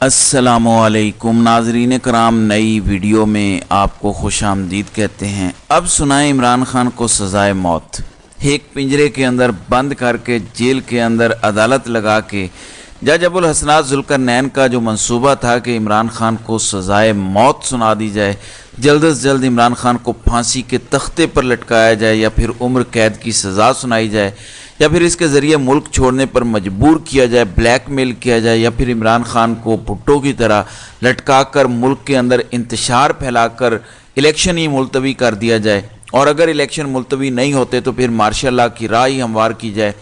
अस्सलामुअलैकुम नाजरीन कराम, नई वीडियो में आपको खुश आमदीद कहते हैं। अब सुनाए इमरान खान को सज़ाए मौत। एक पिंजरे के अंदर बंद करके जेल के अंदर अदालत लगा के जज अबुल हसनात जुल्करनैन का जो मंसूबा था कि इमरान खान को सज़ाए मौत सुना दी जाए, जल्द से जल्द इमरान खान को फांसी के तख्ते पर लटकाया जाए या फिर उम्र कैद की सज़ा सुनाई जाए या फिर इसके ज़रिए मुल्क छोड़ने पर मजबूर किया जाए, ब्लैकमेल किया जाए या फिर इमरान खान को भुट्टो की तरह लटका कर मुल्क के अंदर इंतशार फैलाकर इलेक्शन ही मुलतवी कर दिया जाए, और अगर इलेक्शन मुलतवी नहीं होते तो फिर मार्शल लॉ की राह ही हमवार की जाए।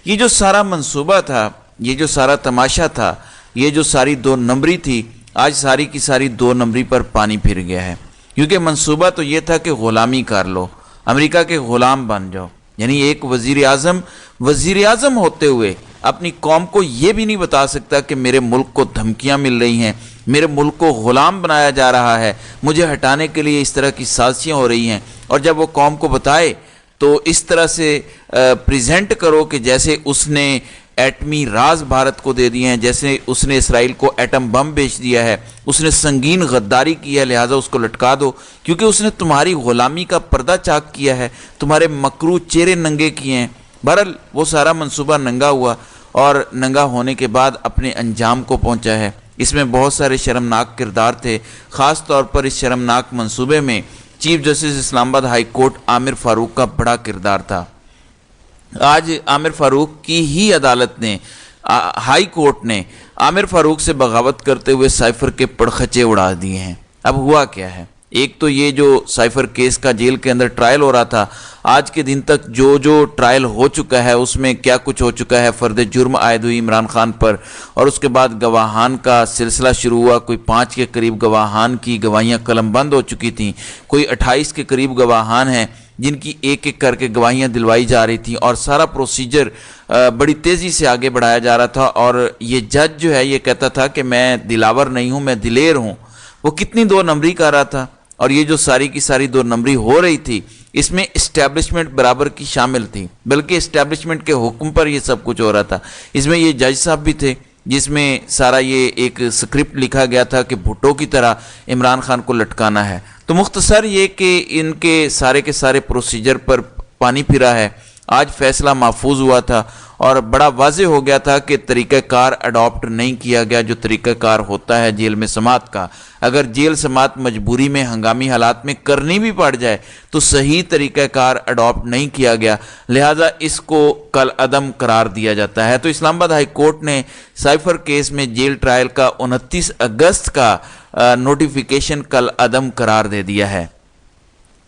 ये जो सारा मंसूबा था, ये जो सारा तमाशा था, ये जो सारी दो नंबरी थी, आज सारी की सारी दो नंबरी पर पानी फिर गया है। क्योंकि मंसूबा तो ये था कि ग़ुलामी कर लो, अमेरिका के ग़ुलाम बन जाओ। यानी एक वज़ीर आज़म होते हुए अपनी कौम को ये भी नहीं बता सकता कि मेरे मुल्क को धमकियां मिल रही हैं, मेरे मुल्क को ग़ुलाम बनाया जा रहा है, मुझे हटाने के लिए इस तरह की साजिशें हो रही हैं। और जब वो कौम को बताए तो इस तरह से प्रेजेंट करो कि जैसे उसने एटमी राज भारत को दे दिए हैं, जैसे उसने इसराइल को एटम बम बेच दिया है, उसने संगीन गद्दारी की है, लिहाजा उसको लटका दो क्योंकि उसने तुम्हारी ग़ुलामी का पर्दा चाक किया है, तुम्हारे मकरू चेहरे नंगे किए हैं। बहरहाल वो सारा मंसूबा नंगा हुआ और नंगा होने के बाद अपने अंजाम को पहुंचा है। इसमें बहुत सारे शर्मनाक किरदार थे। ख़ास तौर पर इस शर्मनाक मंसूबे में chief justice Islamabad high court Aamir Farooq का बड़ा किरदार था। आज आमिर फ़ारूक की ही अदालत ने, हाई कोर्ट ने आमिर फ़ारूक से बगावत करते हुए साइफर के पड़खचे उड़ा दिए हैं। अब हुआ क्या है, एक तो ये जो साइफर केस का जेल के अंदर ट्रायल हो रहा था, आज के दिन तक जो ट्रायल हो चुका है उसमें क्या कुछ हो चुका है। फर्द जुर्म आयद हुई इमरान खान पर और उसके बाद गवाहान का सिलसिला शुरू हुआ। कोई 5 के करीब गवाहान की गवाहियाँ कलमबंद हो चुकी थीं, कोई 28 के करीब गवाहान हैं जिनकी एक एक करके गवाहियाँ दिलवाई जा रही थी और सारा प्रोसीजर बड़ी तेज़ी से आगे बढ़ाया जा रहा था। और ये जज जो है ये कहता था कि मैं दिलावर नहीं हूँ, मैं दिलेर हूँ। वो कितनी दो नंबरी कर रहा था। और ये जो सारी की सारी दो नंबरी हो रही थी, इसमें इस्टेब्लिशमेंट बराबर की शामिल थी, बल्कि इस्टेब्लिशमेंट के हुक्म पर ये सब कुछ हो रहा था। इसमें ये जज साहब भी थे जिसमें सारा ये एक स्क्रिप्ट लिखा गया था कि भुट्टो की तरह इमरान खान को लटकाना है। तो मुख्तसर ये कि इनके सारे के सारे प्रोसीजर पर पानी फिरा है। आज फैसला महफूज हुआ था और बड़ा वाज़ेह हो गया था कि तरीक़ाकार अडॉप्ट नहीं किया गया जो तरीक़ाकार होता है जेल में समात का। अगर जेल समात मजबूरी में हंगामी हालात में करनी भी पड़ जाए तो सही तरीक़ाकार अडॉप्ट नहीं किया गया, लिहाजा इसको कल अदम करार दिया जाता है। तो इस्लामाबाद हाई कोर्ट ने साइफर केस में जेल ट्रायल का 29 अगस्त का नोटिफिकेशन कल अदम करार दे दिया है।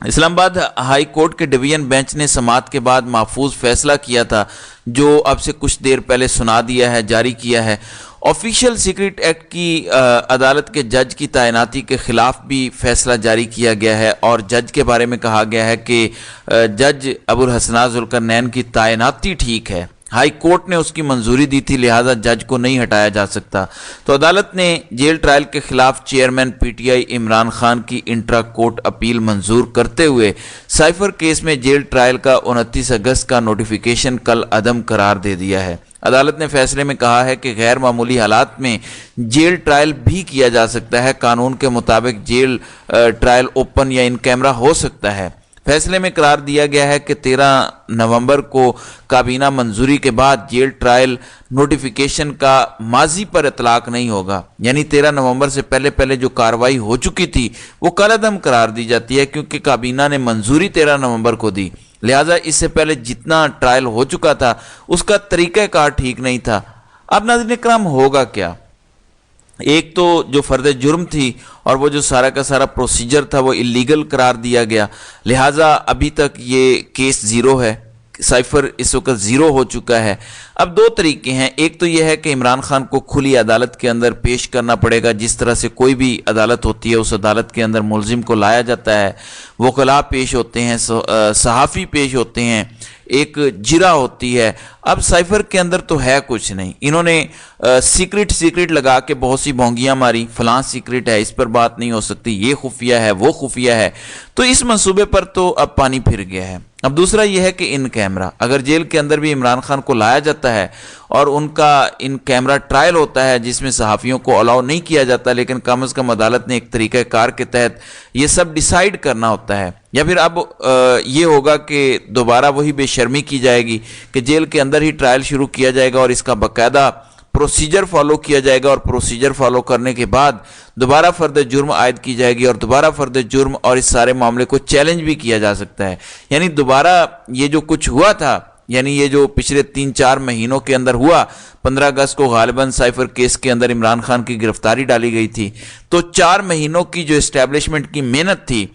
इस्लामाबाद हाई कोर्ट के डिवीज़न बेंच ने समात के बाद महफूज फैसला किया था जो अब से कुछ देर पहले सुना दिया है, जारी किया है। ऑफिशियल सीक्रेट एक्ट की अदालत के जज की तैनाती के ख़िलाफ़ भी फैसला जारी किया गया है और जज के बारे में कहा गया है कि जज अबुल हसनात जुल्करनैन की तैनाती ठीक है। हाई कोर्ट ने उसकी मंजूरी दी थी, लिहाजा जज को नहीं हटाया जा सकता। तो अदालत ने जेल ट्रायल के खिलाफ चेयरमैन पीटीआई इमरान खान की इंट्रा कोर्ट अपील मंजूर करते हुए साइफर केस में जेल ट्रायल का 29 अगस्त का नोटिफिकेशन कल अदम करार दे दिया है। अदालत ने फैसले में कहा है कि गैर मामूली हालात में जेल ट्रायल भी किया जा सकता है। कानून के मुताबिक जेल ट्रायल ओपन या इन कैमरा हो सकता है। फैसले में करार दिया गया है कि 13 नवंबर को काबीना मंजूरी के बाद जेल ट्रायल नोटिफिकेशन का माजी पर इतलाक नहीं होगा। यानी 13 नवंबर से पहले पहले जो कार्रवाई हो चुकी थी वो कलअदम करार दी जाती है, क्योंकि काबीना ने मंजूरी 13 नवंबर को दी। लिहाजा इससे पहले जितना ट्रायल हो चुका था उसका तरीक़ाकार ठीक नहीं था। अब नाज़रीन इकराम होगा क्या, एक तो जो फ़र्द जुर्म थी और वो जो सारा का सारा प्रोसीजर था वो इलीगल करार दिया गया, लिहाजा अभी तक ये केस ज़ीरो है। साइफर इस वक्त ज़ीरो हो चुका है। अब दो तरीके हैं, एक तो यह है कि इमरान खान को खुली अदालत के अंदर पेश करना पड़ेगा, जिस तरह से कोई भी अदालत होती है उस अदालत के अंदर मुलजिम को लाया जाता है, वकला पेश होते हैं, सहाफ़ी पेश होते हैं, एक जिरा होती है। अब साइफर के अंदर तो है कुछ नहीं, इन्होंने सीक्रेट लगा के बहुत सी भोंगियाँ मारी, फलां सीक्रेट है, इस पर बात नहीं हो सकती, ये खुफिया है, वो खुफिया है। तो इस मंसूबे पर तो अब पानी फिर गया है। اب دوسرا یہ ہے کہ ان کیمرہ، اگر جیل کے اندر بھی عمران خان کو لایا جاتا ہے اور ان کا ان کیمرہ ٹرائل ہوتا ہے جس میں صحافیوں کو الاؤ نہیں کیا جاتا، لیکن کم از کم عدالت نے ایک طریقہ کار کے تحت یہ سب ڈیسائیڈ کرنا ہوتا ہے، یا پھر اب یہ ہوگا کہ دوبارہ وہی بے شرمی کی جائے گی کہ جیل کے اندر ہی ٹرائل شروع کیا جائے گا اور اس کا باقاعدہ پروسیجر فالو کیا جائے گا، اور پروسیجر فالو کرنے کے بعد دوبارہ فرد جرم عائد کی جائے گی اور دوبارہ فرد جرم اور اس سارے معاملے کو چیلنج بھی کیا جا سکتا ہے۔ یعنی دوبارہ یہ جو کچھ ہوا تھا، یعنی یہ جو پچھلے 3-4 مہینوں کے اندر ہوا، 15 اگست کو غالباً سائفر کیس کے اندر عمران خان کی گرفتاری ڈالی گئی تھی، تو 4 مہینوں کی جو اسٹیبلشمنٹ کی محنت تھی،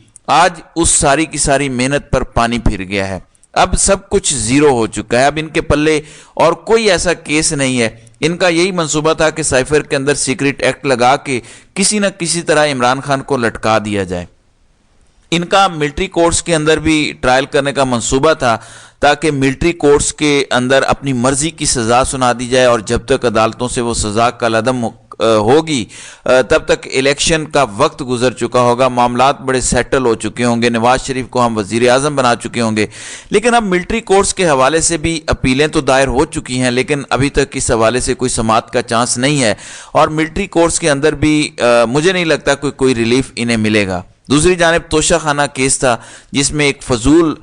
آج اس ساری کی ساری محنت پر پانی پھر گیا ہے۔ اب سب کچھ زیرو ہو چکا ہے، اب ان کے پلے اور کوئی ایسا کیس نہیں ہے۔ ان کا یہی منصوبہ تھا کہ سائفر کے اندر سیکرٹ ایکٹ لگا کے کسی نہ کسی طرح عمران خان کو لٹکا دیا جائے۔ ان کا ملٹری کورٹس کے اندر بھی ٹرائل کرنے کا منصوبہ تھا تاکہ ملٹری کورٹس کے اندر اپنی مرضی کی سزا سنا دی جائے، اور جب تک عدالتوں سے وہ سزا کا عدم ہوگی تب تک الیکشن کا وقت گزر چکا ہوگا، معاملات بڑے سیٹل ہو چکے ہوں گے، نواز شریف کو ہم وزیر اعظم بنا چکے ہوں گے۔ لیکن اب ملٹری کورٹس کے حوالے سے بھی اپیلیں تو دائر ہو چکی ہیں، لیکن ابھی تک اس حوالے سے کوئی سماعت کا چانس نہیں ہے، اور ملٹری کورٹس کے اندر بھی مجھے نہیں لگتا کوئی ریلیف انہیں ملے گا۔ دوسری جانب توشہ خانہ کیس تھا جس میں ایک فضول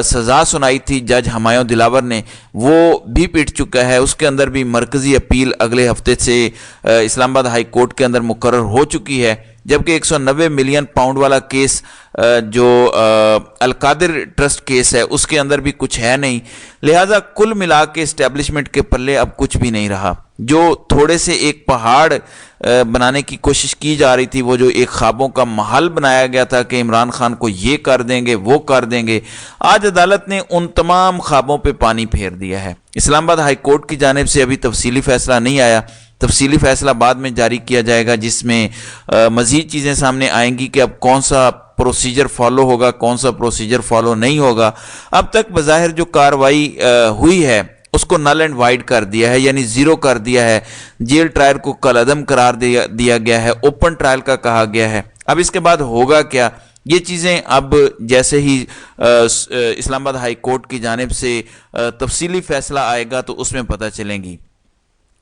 سزا سنائی تھی جج ہمایوں دلاور نے، وہ بھی پٹ چکا ہے۔ اس کے اندر بھی مرکزی اپیل اگلے ہفتے سے اسلام آباد ہائی کورٹ کے اندر مقرر ہو چکی ہے، جبکہ 190 ملین پاؤنڈ والا کیس جو القادر ٹرسٹ کیس ہے اس کے اندر بھی کچھ ہے نہیں، لہٰذا کل ملا کے اسٹیبلشمنٹ کے پلے اب کچھ بھی نہیں رہا۔ جو تھوڑے سے ایک پہاڑ بنانے کی کوشش کی جا رہی تھی، وہ جو ایک خوابوں کا محل بنایا گیا تھا کہ عمران خان کو یہ کر دیں گے وہ کر دیں گے، آج عدالت نے ان تمام خوابوں پہ پانی پھیر دیا ہے۔ اسلام آباد ہائی کورٹ کی جانب سے ابھی تفصیلی فیصلہ نہیں آیا، تفصیلی فیصلہ بعد میں جاری کیا جائے گا، جس میں مزید چیزیں سامنے آئیں گی کہ اب کون سا پروسیجر فالو ہوگا، کون سا پروسیجر فالو نہیں ہوگا۔ اب تک بظاہر جو کاروائی ہوئی ہے اس کو نل اینڈ وائڈ کر دیا ہے، یعنی زیرو کر دیا ہے، جیل ٹرائل کو کالعدم قرار دیا گیا ہے، اوپن ٹرائل کا کہا گیا ہے۔ اب اس کے بعد ہوگا کیا، یہ چیزیں اب جیسے ہی اسلام آباد ہائی کورٹ کی جانب سے تفصیلی فیصلہ آئے گا تو اس میں پتہ چلیں گی۔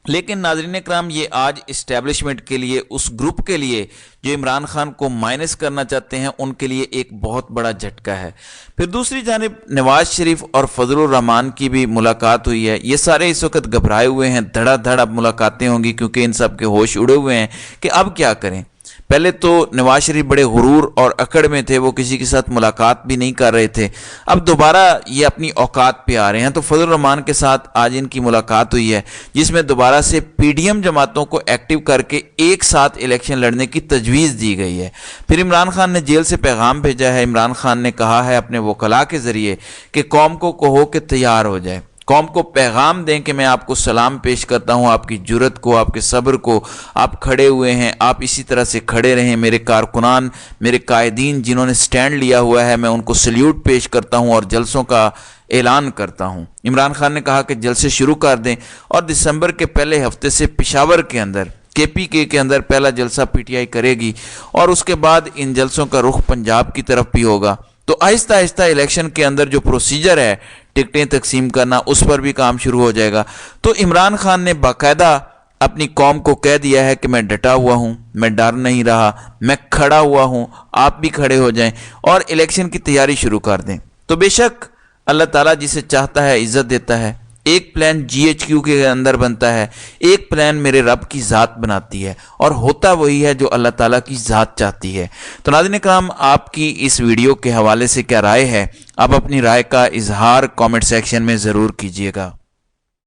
لیکن ناظرین کرام، یہ آج اسٹیبلشمنٹ کے لیے، اس گروپ کے لیے جو عمران خان کو مائنس کرنا چاہتے ہیں، ان کے لیے ایک بہت بڑا جھٹکا ہے۔ پھر دوسری جانب نواز شریف اور فضل الرحمان کی بھی ملاقات ہوئی ہے، یہ سارے اس وقت گھبرائے ہوئے ہیں، دھڑا دھڑ اب ملاقاتیں ہوں گی کیونکہ ان سب کے ہوش اڑے ہوئے ہیں کہ اب کیا کریں۔ پہلے تو نواز شریف بڑے غرور اور اکڑ میں تھے، وہ کسی کے ساتھ ملاقات بھی نہیں کر رہے تھے، اب دوبارہ یہ اپنی اوقات پہ آ رہے ہیں۔ تو فضل الرحمان کے ساتھ آج ان کی ملاقات ہوئی ہے جس میں دوبارہ سے پی ڈی ایم جماعتوں کو ایکٹیو کر کے ایک ساتھ الیکشن لڑنے کی تجویز دی گئی ہے۔ پھر عمران خان نے جیل سے پیغام بھیجا ہے، عمران خان نے کہا ہے اپنے وکلاء کے ذریعے کہ قوم کو کہو کہ تیار ہو جائے، قوم کو پیغام دیں کہ میں آپ کو سلام پیش کرتا ہوں، آپ کی جرت کو، آپ کے صبر کو، آپ کھڑے ہوئے ہیں، آپ اسی طرح سے کھڑے رہیں۔ میرے کارکنان، میرے قائدین جنہوں نے سٹینڈ لیا ہوا ہے، میں ان کو سلیوٹ پیش کرتا ہوں اور جلسوں کا اعلان کرتا ہوں۔ عمران خان نے کہا کہ جلسے شروع کر دیں، اور دسمبر کے پہلے ہفتے سے پشاور کے اندر KPK کے اندر پہلا جلسہ PTI کرے گی، اور اس کے بعد ان جلسوں کا رخ پنجاب کی طرف بھی ہوگا۔ تو آہستہ آہستہ الیکشن کے اندر جو پروسیجر ہے ٹکٹیں تقسیم کرنا، اس پر بھی کام شروع ہو جائے گا۔ تو عمران خان نے باقاعدہ اپنی قوم کو کہہ دیا ہے کہ میں ڈٹا ہوا ہوں، میں ڈر نہیں رہا، میں کھڑا ہوا ہوں، آپ بھی کھڑے ہو جائیں اور الیکشن کی تیاری شروع کر دیں۔ تو بے شک اللہ تعالیٰ جسے چاہتا ہے عزت دیتا ہے۔ ایک پلان GHQ کے اندر بنتا ہے، ایک پلان میرے رب کی ذات بناتی ہے، اور ہوتا وہی ہے جو اللہ تعالیٰ کی ذات چاہتی ہے۔ تو ناظرین کرام، آپ کی اس ویڈیو کے حوالے سے کیا رائے ہے؟ آپ اپنی رائے کا اظہار کامنٹ سیکشن میں ضرور کیجیے گا۔